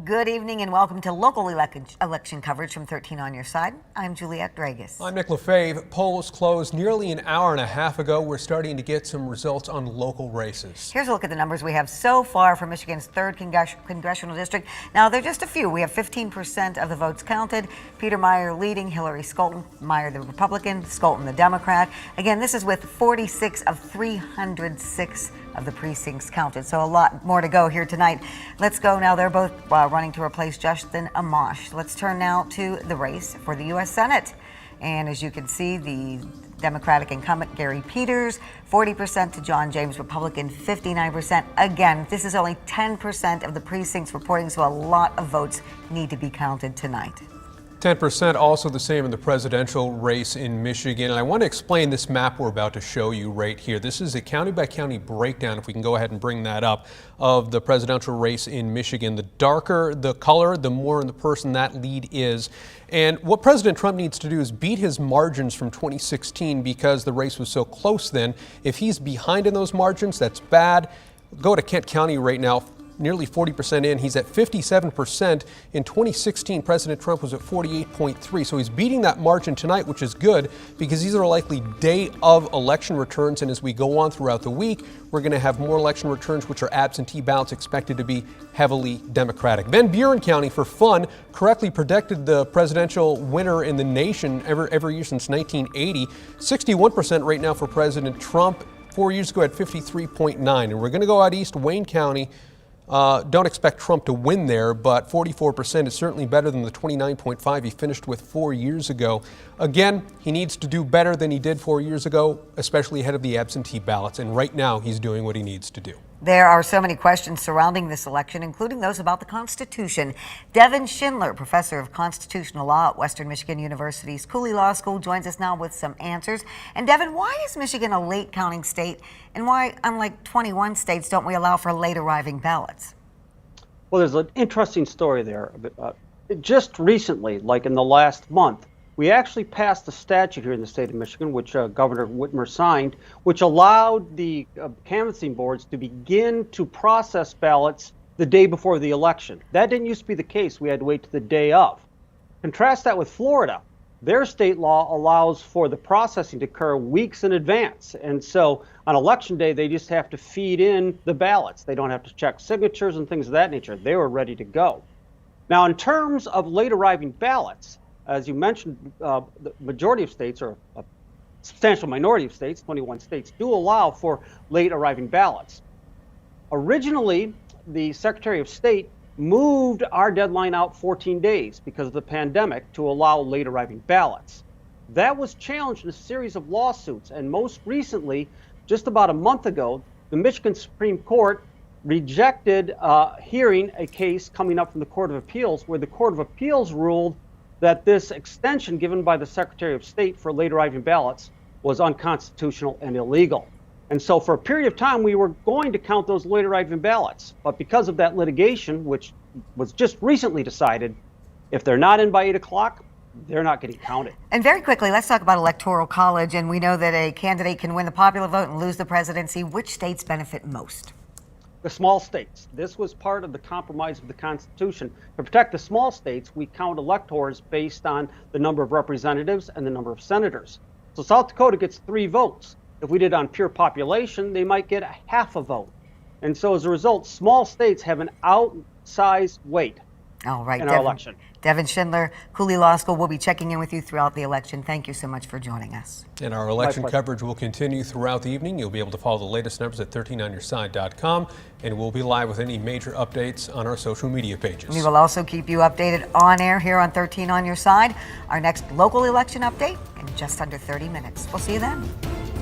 Good evening and welcome to local election coverage from 13 on your side. I'm Juliette Dragus. I'm Nick Lefebvre. Polls closed nearly an hour and a half ago. We're starting to get some results on local races. Here's a look at the numbers we have so far for Michigan's 3rd congressional district. Now, they're just a few. We have 15% of the votes counted. Peter Meyer leading, Hillary Skolten, Meyer the Republican, Skolten the Democrat. Again, this is with 46 of 306 of the precincts counted. So a lot more to go here tonight. Let's go now. They're both running to replace Justin Amash. Let's turn now to the race for the U.S. Senate. And as you can see, the Democratic incumbent Gary Peters, 40% to John James, Republican, 59%. Again, this is only 10% of the precincts reporting, so a lot of votes need to be counted tonight. 10% also the same in the presidential race in Michigan. And I want to explain this map we're about to show you right here. This is a county by county breakdown, if we can go ahead and bring that up, of the presidential race in Michigan. The darker the color, the more in the person that lead is. And what President Trump needs to do is beat his margins from 2016 because the race was so close then. If he's behind in those margins, that's bad. Go to Kent County right now. Nearly 40% in. He's at 57%. In 2016, President Trump was at 48.3. So he's beating that margin tonight, which is good because these are likely day of election returns. And as we go on throughout the week, we're going to have more election returns, which are absentee ballots expected to be heavily Democratic. Van Buren County, for fun, correctly predicted the presidential winner in the nation every year since 1980. 61% right now for President Trump. 4 years ago at 53.9. And we're going to go out east, Wayne County. Don't expect Trump to win there, but 44% is certainly better than the 29.5 he finished with 4 years ago. Again, he needs to do better than he did 4 years ago, especially ahead of the absentee ballots. And right now, he's doing what he needs to do. There are so many questions surrounding this election, including those about the Constitution. Devin Schindler, professor of constitutional law at Western Michigan University's Cooley Law School, joins us now with some answers. And Devin, why is Michigan a late counting state? And why, unlike 21 states, don't we allow for late arriving ballots? Well, there's an interesting story there. Just recently, like in the last month, we actually passed a statute here in the state of Michigan, which Governor Whitmer signed, which allowed the canvassing boards to begin to process ballots the day before the election. That didn't used to be the case. We had to wait to the day of. Contrast that with Florida. Their state law allows for the processing to occur weeks in advance. And so on election day, they just have to feed in the ballots. They don't have to check signatures and things of that nature. They were ready to go. Now, in terms of late arriving ballots, as you mentioned, the majority of states, or a substantial minority of states, 21 states, do allow for late arriving ballots. Originally, the Secretary of State moved our deadline out 14 days because of the pandemic to allow late arriving ballots. That was challenged in a series of lawsuits, and most recently, just about a month ago, the Michigan Supreme Court rejected hearing a case coming up from the Court of Appeals, where the Court of Appeals ruled that this extension given by the Secretary of State for late arriving ballots was unconstitutional and illegal. And so for a period of time, we were going to count those late arriving ballots. But because of that litigation, which was just recently decided, if they're not in by 8 o'clock, they're not getting counted. And very quickly, let's talk about Electoral College. And we know that a candidate can win the popular vote and lose the presidency. Which states benefit most? The small states. This was part of the compromise of the Constitution. To protect the small states, we count electors based on the number of representatives and the number of senators. So South Dakota gets 3 votes. If we did on pure population, they might get a half a vote. And so as a result, small states have an outsized weight in our election. Devin Schindler, Cooley Law School, will be checking in with you throughout the election. Thank you so much for joining us. And our election coverage will continue throughout the evening. You'll be able to follow the latest numbers at 13onyourside.com, and we'll be live with any major updates on our social media pages. We will also keep you updated on air here on 13 on Your Side. Our next local election update in just under 30 minutes. We'll see you then.